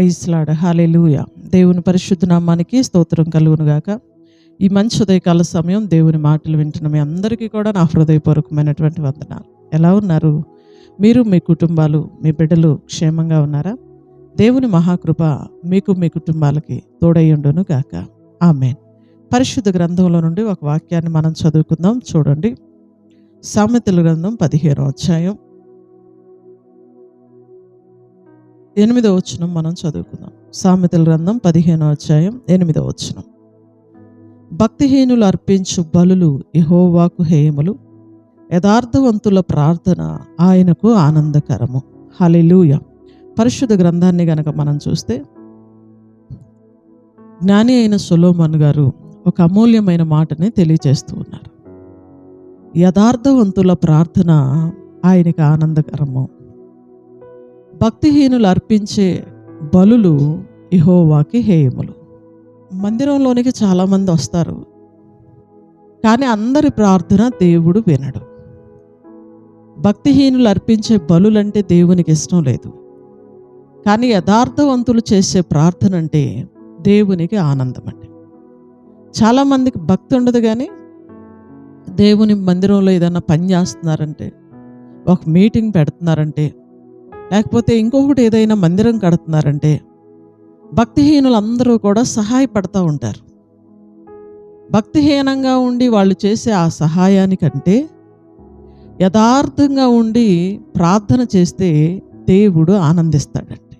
Praise lord, హల్లెలూయా. దేవుని పరిశుద్ధ నామానికి స్తోత్రం కలుగును గాక. ఈ మంచి ఉదయకాల సమయం దేవుని మాటలు వింటున్న మీ అందరికీ కూడా నా హృదయపూర్వకమైనటువంటి వందనాలు. ఎలా ఉన్నారు? మీరు, మీ కుటుంబాలు, మీ బిడ్డలు క్షేమంగా ఉన్నారా? దేవుని మహాకృప మీకు, మీ కుటుంబాలకి తోడయ్యుండును గాక. ఆమేన్. పరిశుద్ధ గ్రంథంలో నుండి ఒక వాక్యాన్ని మనం చదువుకుందాం. చూడండి, సామెతల గ్రంథం 15వ అధ్యాయం 8వ వచనం మనం చదువుకుందాం. సామెతల గ్రంథం 15వ అధ్యాయం 8వ వచనం. భక్తిహీనులు అర్పించు బలులు యెహోవాకు హేయములు, యథార్థవంతుల ప్రార్థన ఆయనకు ఆనందకరము. హల్లెలూయా. పరిశుద్ధ గ్రంథాన్ని గనక మనం చూస్తే, జ్ఞాని అయిన సొలొమోను గారు ఒక అమూల్యమైన మాటని తెలియజేస్తూ ఉన్నారు. యథార్థవంతుల ప్రార్థన ఆయనకు ఆనందకరము. భక్తిహీనులు అర్పించే బలులు యెహోవాకి హేయములు. మందిరంలోనికి చాలామంది వస్తారు, కానీ అందరి ప్రార్థన దేవుడు వినడు. భక్తిహీనులు అర్పించే బలులంటే దేవునికి ఇష్టం లేదు, కానీ యథార్థవంతులు చేసే ప్రార్థన అంటే దేవునికి ఆనందం అండి. చాలామందికి భక్తి ఉండదు, కానీ దేవుని మందిరంలో ఏదైనా పని చేస్తున్నారంటే, ఒక మీటింగ్ పెడుతున్నారంటే, లేకపోతే ఇంకొకటి ఏదైనా మందిరం కడుతున్నారంటే భక్తిహీనులు అందరూ కూడా సహాయపడుతూ ఉంటారు. భక్తిహీనంగా ఉండి వాళ్ళు చేసే ఆ సహాయానికంటే యథార్థంగా ఉండి ప్రార్థన చేస్తే దేవుడు ఆనందిస్తాడండి.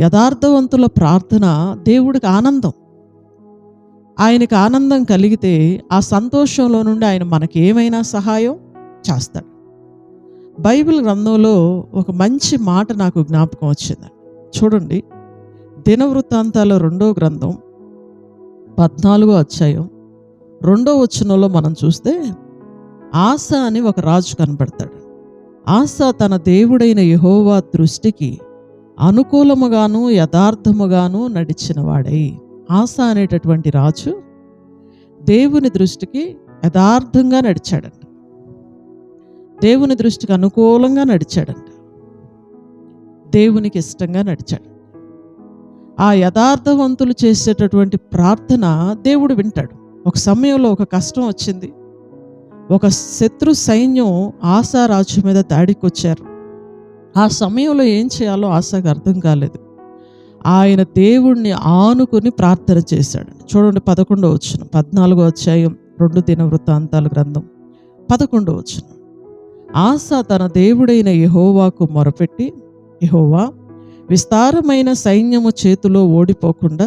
యథార్థవంతుల ప్రార్థన దేవుడికి ఆనందం. ఆయనకి ఆనందం కలిగితే ఆ సంతోషంలో నుండి ఆయన మనకి ఏమైనా సహాయం చేస్తాడు. బైబిల్ గ్రంథంలో ఒక మంచి మాట నాకు జ్ఞాపకం వచ్చిందండి. చూడండి, దినవృత్తాంతాల 2వ గ్రంథం 14వ అధ్యాయం 2వ వచనంలో మనం చూస్తే, ఆస అని ఒక రాజు కనబడతాడు. ఆస తన దేవుడైన యెహోవా దృష్టికి అనుకూలముగాను యథార్థముగాను నడిచిన వాడై. ఆస అనేటటువంటి రాజు దేవుని దృష్టికి యథార్థంగా నడిచాడంట. దేవుని దృష్టికి అనుకూలంగా నడిచాడంట. దేవునికి ఇష్టంగా నడిచాడు. ఆ యథార్థవంతులు చేసేటటువంటి ప్రార్థన దేవుడు వింటాడు. ఒక సమయంలో ఒక కష్టం వచ్చింది. ఒక శత్రు సైన్యం ఆసా రాజు మీద దాడికి వచ్చారు. ఆ సమయంలో ఏం చేయాలో ఆసాకు అర్థం కాలేదు. ఆయన దేవుణ్ణి ఆనుకుని ప్రార్థన చేశాడు. చూడండి, 11వ వచనం, 14వ అధ్యాయం 2 దినవృత్తాంతాల గ్రంథం 11వ వచనం. ఆసా తన దేవుడైన యెహోవాకు మొరపెట్టి, యెహోవా, విస్తారమైన సైన్యము చేతిలో ఓడిపోకుండా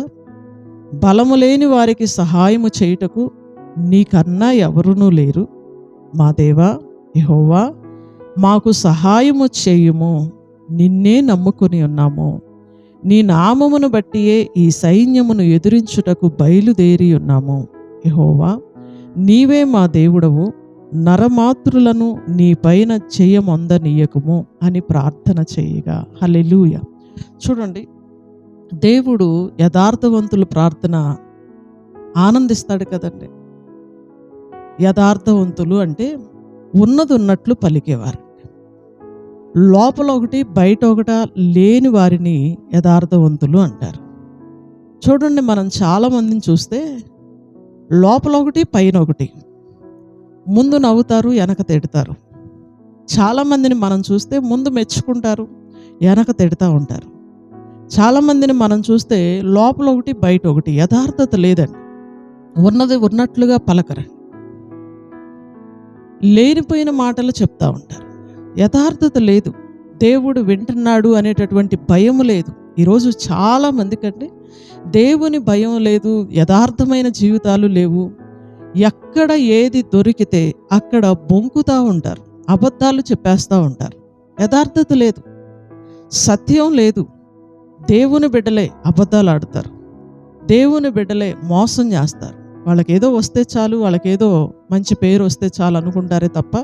బలము లేని వారికి సహాయము చేయుటకు నీకన్నా ఎవరునూ లేరు. మా దేవా యెహోవా, మాకు సహాయము చేయుము. నిన్నే నమ్ముకొని ఉన్నాము. నీ నామమును బట్టియే ఈ సైన్యమును ఎదిరించుటకు బయలుదేరి ఉన్నాము. యెహోవా, నీవే మా దేవుడవు. నరమాతృలను నీ పైన చేయమొందనీయకుము అని ప్రార్థన చేయగా. హల్లెలూయా. చూడండి, దేవుడు యథార్థవంతుల ప్రార్థన ఆనందిస్తాడు కదండి. యథార్థవంతులు అంటే ఉన్నది ఉన్నట్లు పలికేవారు. లోపల ఒకటి బయట ఒకట లేని వారిని యథార్థవంతులు అంటారు. చూడండి, మనం చాలామందిని చూస్తే లోపల ఒకటి పైన ఒకటి, ముందు నవ్వుతారు, వెనక తిడతారు. చాలామందిని మనం చూస్తే ముందు మెచ్చుకుంటారు, వెనక తిడతా ఉంటారు. చాలామందిని మనం చూస్తే లోపల ఒకటి బయట ఒకటి, యథార్థత లేదండి. ఉన్నది ఉన్నట్లుగా పలకరు, లేనిపోయిన మాటలు చెప్తా ఉంటారు. యథార్థత లేదు. దేవుడు వింటున్నాడు అనేటటువంటి భయం లేదు. ఈరోజు చాలామంది కంటే దేవుని భయం లేదు, యథార్థమైన జీవితాలు లేవు. ఎక్కడ ఏది దొరికితే అక్కడ బొంకుతూ ఉంటారు, అబద్ధాలు చెప్పేస్తూ ఉంటారు. యథార్థత లేదు, సత్యం లేదు. దేవుని బిడ్డలే అబద్ధాలు ఆడతారు, దేవుని బిడ్డలే మోసం చేస్తారు. వాళ్ళకేదో వస్తే చాలు, వాళ్ళకేదో మంచి పేరు వస్తే చాలు అనుకుంటారే తప్ప,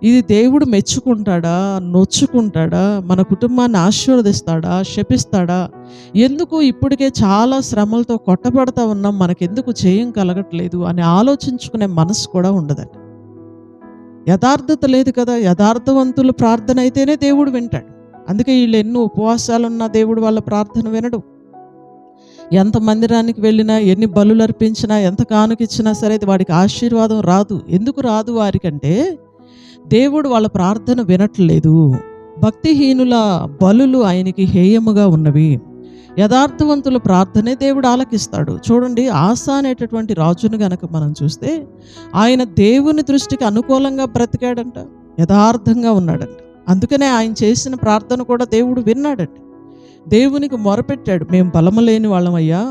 ఇది దేవుడు మెచ్చుకుంటాడా, నొచ్చుకుంటాడా, మన కుటుంబాన్ని ఆశీర్వదిస్తాడా, శపిస్తాడా, ఎందుకు ఇప్పటికే చాలా శ్రమలతో కొట్టబడతా ఉన్నాం, మనకెందుకు జయం కలగట్లేదు అని ఆలోచించుకునే మనసు కూడా ఉండదండి. యథార్థత లేదు కదా. యథార్థవంతుల ప్రార్థన అయితేనే దేవుడు వింటాడు. అందుకే వీళ్ళు ఎన్ని ఉపవాసాలున్నా దేవుడు వాళ్ళ ప్రార్థన వినడు. ఎంత మందిరానికి వెళ్ళినా, ఎన్ని బలులు అర్పించినా, ఎంత కానుకిచ్చినా సరే వాడికి ఆశీర్వాదం రాదు. ఎందుకు రాదు వారికంటే దేవుడు వాళ్ళ ప్రార్థన వినట్లేదు. భక్తిహీనుల బలులు ఆయనకి హేయముగా ఉన్నవి. యథార్థవంతుల ప్రార్థనే దేవుడు ఆలకిస్తాడు. చూడండి, ఆసా అనేటటువంటి రాజును గనక మనం చూస్తే ఆయన దేవుని దృష్టికి అనుకూలంగా బ్రతికాడంట, యథార్థంగా ఉన్నాడంట. అందుకనే ఆయన చేసిన ప్రార్థన కూడా దేవుడు విన్నాడంట. దేవునికి మొరపెట్టాడు, మేము బలము లేని వాళ్ళమయ్యా,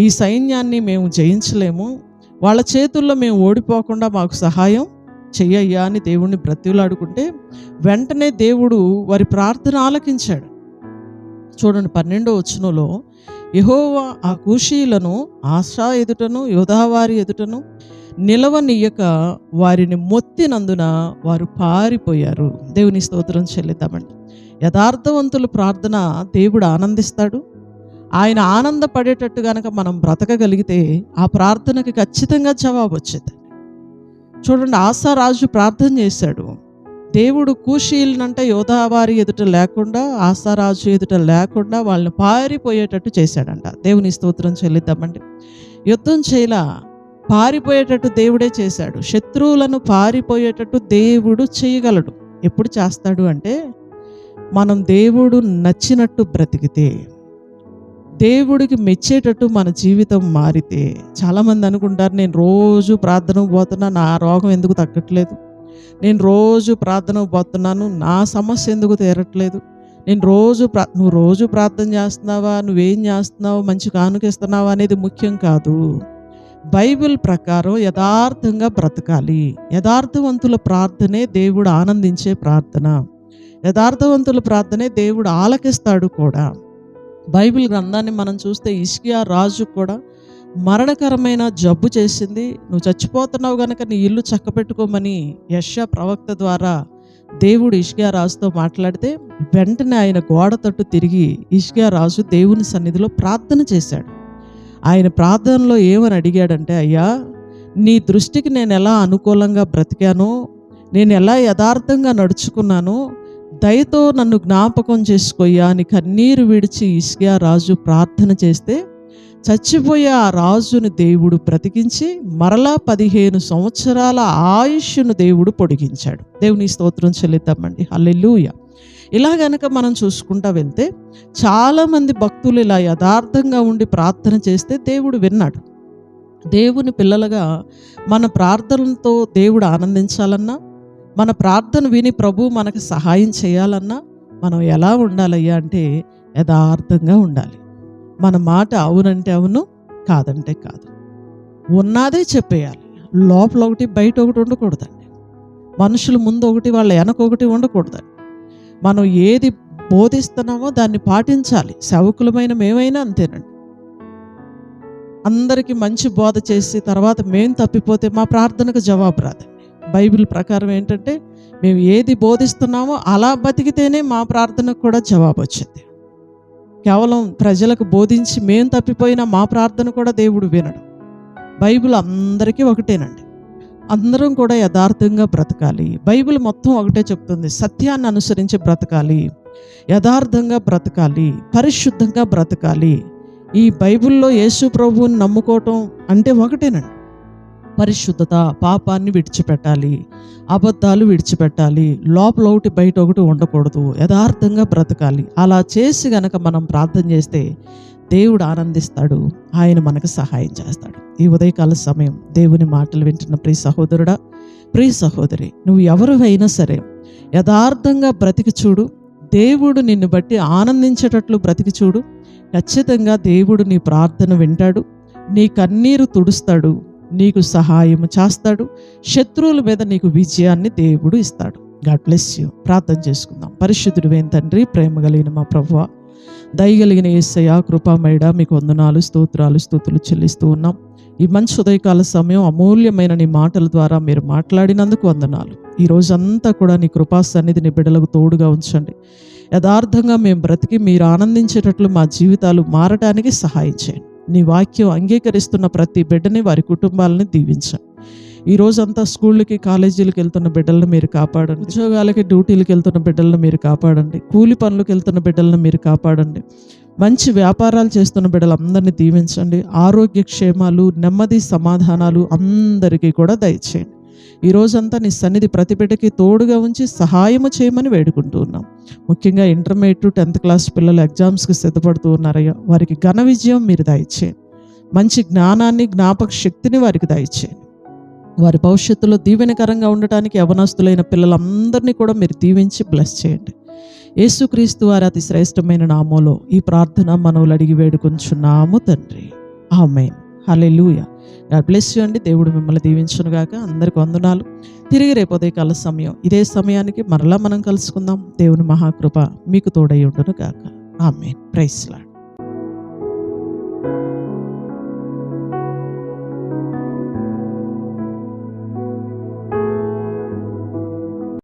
ఈ సైన్యాన్ని మేము జయించలేము, వాళ్ళ చేతుల్లో మేము ఓడిపోకుండా మాకు సహాయం చెయ్యయ్యా అని దేవుణ్ణి బ్రతిలాడుకుంటే వెంటనే దేవుడు వారి ప్రార్థన ఆలకించాడు. చూడండి 12వ వచనంలో, యెహోవా ఆ కూషీలను ఆశా ఎదుటను యోధావారి ఎదుటను నిలవనీయక వారిని మొత్తినందున వారు పారిపోయారు. దేవుని స్తోత్రం చెల్లిద్దామండి. యథార్థవంతుల ప్రార్థన దేవుడు ఆనందిస్తాడు. ఆయన ఆనందపడేటట్టు కనుక మనం బ్రతకగలిగితే ఆ ప్రార్థనకి ఖచ్చితంగా జవాబు వచ్చేది. చూడండి, ఆసా రాజు ప్రార్థన చేశాడు. దేవుడు కూషీలనంటే యోధావారి ఎదుట లేకుండా, ఆసారాజు ఎదుట లేకుండా వాళ్ళని పారిపోయేటట్టు చేశాడంట. దేవుని స్తోత్రం చెల్లిద్దామండి. యుద్ధం చేయలా, పారిపోయేటట్టు దేవుడే చేశాడు. శత్రువులను పారిపోయేటట్టు దేవుడు చేయగలడు. ఎప్పుడు చేస్తాడు అంటే మనం దేవుడు నచ్చినట్టు బ్రతికితే, దేవుడికి మెచ్చేటట్టు మన జీవితం మారితే. చాలామంది అనుకుంటారు, నేను రోజు ప్రార్థనకు పోతున్నా, నా రోగం ఎందుకు తగ్గట్లేదు, నేను రోజు ప్రార్థనకు పోతున్నాను, నా సమస్య ఎందుకు తీరట్లేదు, నేను నువ్వు రోజు ప్రార్థన చేస్తున్నావా, నువ్వేం చేస్తున్నావు, మంచి కానుకిస్తున్నావా అనేది ముఖ్యం కాదు. బైబిల్ ప్రకారం యథార్థంగా బ్రతకాలి. యథార్థవంతుల ప్రార్థనే దేవుడు ఆనందించే ప్రార్థన. యథార్థవంతుల ప్రార్థనే దేవుడు ఆలకిస్తాడు కూడా. బైబిల్ గ్రంథాన్ని మనం చూస్తే హిజ్కియా రాజు కూడా మరణకరమైన జబ్బు చేసింది. నువ్వు చచ్చిపోతున్నావు గనక నీ ఇల్లు చక్కబెట్టుకోమని యెషయా ప్రవక్త ద్వారా దేవుడు హిజ్కియా రాజుతో మాట్లాడితే వెంటనే ఆయన గోడ తట్టు తిరిగి హిజ్కియా రాజు దేవుని సన్నిధిలో ప్రార్థన చేశాడు. ఆయన ప్రార్థనలో ఏమని అడిగాడంటే, అయ్యా, నీ దృష్టికి నేను ఎలా అనుకూలంగా బ్రతికానో, నేను ఎలా యథార్థంగా నడుచుకున్నానో దయతో నన్ను జ్ఞాపకం చేసుకోయ్యా అని కన్నీరు విడిచి హిజ్కియా రాజు ప్రార్థన చేస్తే చచ్చిపోయే ఆ రాజును దేవుడు బ్రతికించి మరలా 15 సంవత్సరాల ఆయుష్ను దేవుడు పొడిగించాడు. దేవుని స్తోత్రం చెల్లిద్దామండి. హల్లెలూయా. ఇలా గనక మనం చూసుకుంటా వెళ్తే చాలామంది భక్తులు ఇలా యథార్థంగా ఉండి ప్రార్థన చేస్తే దేవుడు విన్నాడు. దేవుని పిల్లలుగా మన ప్రార్థనలతో దేవుడు ఆనందించాలన్నా, మన ప్రార్థన విని ప్రభు మనకు సహాయం చేయాలన్నా మనం ఎలా ఉండాలయ్యా అంటే యథార్థంగా ఉండాలి. మన మాట అవునంటే అవును, కాదంటే కాదు, ఉన్నదే చెప్పేయాలి. లోపల ఒకటి బయట ఒకటి ఉండకూడదండి. మనుషుల ముందు ఒకటి వాళ్ళ వెనక ఒకటి ఉండకూడదండి. మనం ఏది బోధిస్తున్నామో దాన్ని పాటించాలి. సేవకులమైన మేమైనా అంతేనండి. అందరికీ మంచి బోధ చేసి తర్వాత మేము తప్పిపోతే మా ప్రార్థనకు జవాబు రాదండి. బైబిల్ ప్రకారం ఏంటంటే మేము ఏది బోధిస్తున్నామో అలా బతికితేనే మా ప్రార్థనకు కూడా జవాబు వచ్చింది. కేవలం ప్రజలకు బోధించి మేము తప్పిపోయినా మా ప్రార్థన కూడా దేవుడు వినడు. బైబిల్ అందరికీ ఒకటేనండి. అందరం కూడా యథార్థంగా బ్రతకాలి. బైబిల్ మొత్తం ఒకటే చెప్తుంది, సత్యాన్ని అనుసరించి బ్రతకాలి, యథార్థంగా బ్రతకాలి, పరిశుద్ధంగా బ్రతకాలి. ఈ బైబిల్లో యేసు ప్రభువుని నమ్ముకోవటం అంటే ఒకటేనండి, పరిశుద్ధత, పాపాన్ని విడిచిపెట్టాలి, అబద్ధాలు విడిచిపెట్టాలి, లోపల ఒకటి బయట ఒకటి ఉండకూడదు, యథార్థంగా బ్రతకాలి. అలా చేసి గనక మనం ప్రార్థన చేస్తే దేవుడు ఆనందిస్తాడు, ఆయన మనకు సహాయం చేస్తాడు. ఈ ఉదయకాల సమయం దేవుని మాటలు వింటున్న ప్రియ సహోదరుడా, ప్రియ సహోదరి, నువ్వు ఎవరివైనా సరే యథార్థంగా బ్రతికి చూడు. దేవుడు నిన్ను బట్టి ఆనందించేటట్లు బ్రతికి చూడు. ఖచ్చితంగా దేవుడు నీ ప్రార్థన వింటాడు, నీ కన్నీరు తుడుస్తాడు, నీకు సహాయం చేస్తాడు, శత్రువుల మీద నీకు విజయాన్ని దేవుడు ఇస్తాడు. God bless you. ప్రార్థన చేసుకుందాం. పరిశుద్ధుడైన తండ్రి, ప్రేమ కలిగిన మా ప్రభువా, దయగలిగిన యేసయ్య, కృపామయుడా, మీకు వందనాలు, స్తోత్రాలు, స్తుతులు చెల్లిస్తూ ఉన్నాం. ఈ మంచి ఉదయకాల సమయం అమూల్యమైన నీ మాటల ద్వారా మీరు మాట్లాడినందుకు వందనాలు. ఈ రోజంతా కూడా నీ కృపా సన్నిధిని బిడ్డలకు తోడుగా ఉంచండి. యథార్థంగా మేము బ్రతికి మీరు ఆనందించేటట్లు మా జీవితాలు మారటానికి సహాయం చేయండి. నీ వాక్యం అంగీకరిస్తున్న ప్రతి బిడ్డని, వారి కుటుంబాలని దీవించండి. ఈ రోజంతా స్కూళ్ళకి కాలేజీలకు వెళ్తున్న బిడ్డలను మీరు కాపాడండి. ఉద్యోగాలకి డ్యూటీలకు వెళ్తున్న బిడ్డలను మీరు కాపాడండి. కూలి పనులకు వెళ్తున్న బిడ్డలను మీరు కాపాడండి. మంచి వ్యాపారాలు చేస్తున్న బిడ్డలందరినీ దీవించండి. ఆరోగ్య క్షేమాలు, నెమ్మది, సమాధానాలు అందరికీ కూడా దయచేయండి. ఈ రోజంతా నీ సన్నిధి ప్రతి బిడ్డకి తోడుగా ఉంచి సహాయము చేయమని వేడుకుంటూ ఉన్నాం. ముఖ్యంగా ఇంటర్మీడియట్ 10th క్లాస్ పిల్లలు ఎగ్జామ్స్కి సిద్ధపడుతూ ఉన్నారయ్యా, వారికి ఘన విజయం మీరు దయచేయండి. మంచి జ్ఞానాన్ని, జ్ఞాపక శక్తిని వారికి దయచేయండి. వారి భవిష్యత్తులో దీవెనకరంగా ఉండటానికి యవనస్తులైన పిల్లలందరినీ కూడా మీరు దీవించి బ్లెస్ చేయండి. యేసుక్రీస్తు వారి అతి శ్రేష్టమైన నామములో ఈ ప్రార్థన మనవులు అడిగి వేడుకొంచున్నాము తండ్రి. ఆమేన్. హల్లెలూయా. గాడ్ బ్లెస్ యు అండి. దేవుడు మిమ్మల్ని దీవించును గాక. అందరికి వందనాలు. తిరిగి రేపు ఉదయకాల సమయం ఇదే సమయానికి మరలా మనం కలుసుకుందాం. దేవుని మహాకృప మీకు తోడై ఉండును గాక. ఆమేన్. Praise lord.